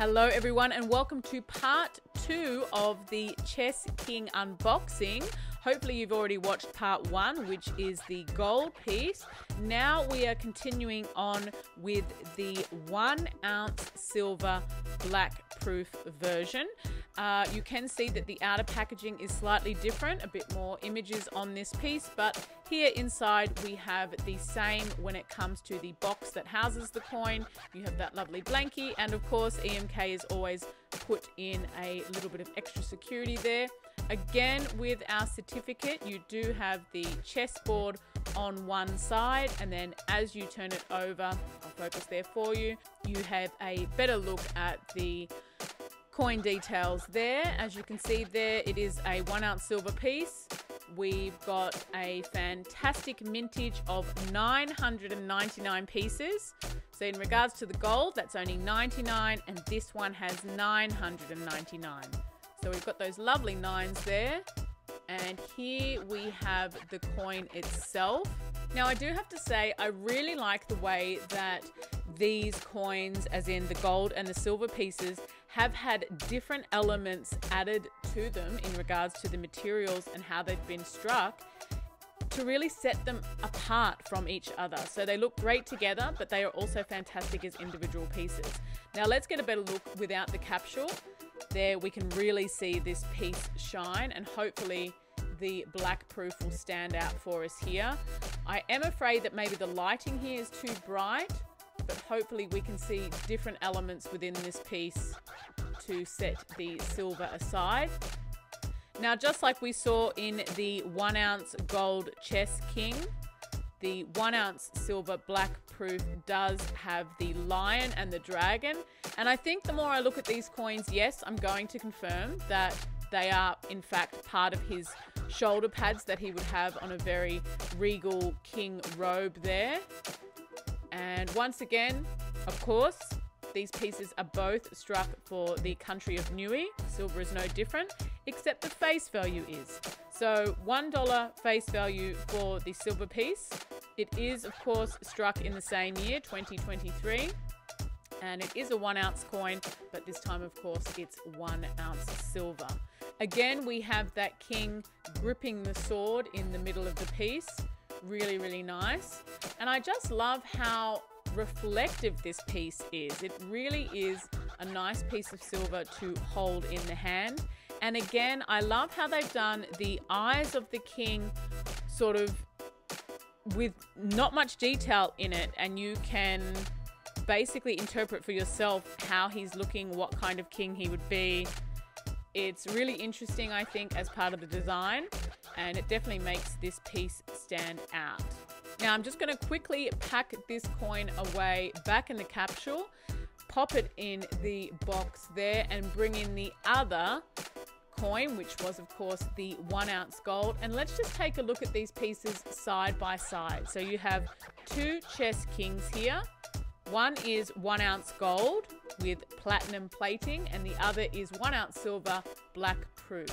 Hello everyone and welcome to part 2 of the Chess King unboxing. Hopefully you've already watched part 1, which is the gold piece. Now we are continuing on with the 1 ounce silver black proof version. You can see that the outer packaging is slightly different, a bit more images on this piece, but here inside we have the same when it comes to the box that houses the coin. You have that lovely blankie, and of course EMK is always put in a little bit of extra security there. Again, with our certificate, you do have the chessboard on one side, and then as you turn it over, I'll focus there for you, you have a better look at the coin details there. As you can see there, it is a 1 ounce silver piece. We've got a fantastic mintage of 999 pieces. So in regards to the gold, that's only 99, and this one has 999. So we've got those lovely nines there. And here we have the coin itself. Now I do have to say, I really like the way that these coins, as in the gold and the silver pieces, have had different elements added to them in regards to the materials and how they've been struck to really set them apart from each other. So they look great together, but they are also fantastic as individual pieces. Now let's get a better look without the capsule. There we can really see this piece shine, and hopefully the black proof will stand out for us here. I am afraid that maybe the lighting here is too bright, but hopefully we can see different elements within this piece to set the silver aside. Now, just like we saw in the 1 ounce gold Chess King, the 1 ounce silver black proof does have the lion and the dragon. And I think the more I look at these coins, yes, I'm going to confirm that they are in fact part of his shoulder pads that he would have on a very regal king robe there. And once again, of course, these pieces are both struck for the country of Niue. Silver is no different, except the face value is. So $1 face value for the silver piece. It is, of course, struck in the same year, 2023. And it is a 1 ounce coin, but this time, of course, it's 1 ounce silver. Again, we have that king gripping the sword in the middle of the piece. Really, really nice. And I just love how reflective this piece is. It really is a nice piece of silver to hold in the hand. And again, I love how they've done the eyes of the king sort of with not much detail in it, and you can basically interpret for yourself how he's looking, what kind of king he would be. It's really interesting, I think, as part of the design, and it definitely makes this piece stand out. Now I'm just going to quickly pack this coin away back in the capsule, pop it in the box there, and bring in the other coin, which was of course the 1 ounce gold. And let's just take a look at these pieces side by side. So you have 2 Chess Kings here. One is 1 ounce gold with platinum plating, and the other is 1 ounce silver black proof.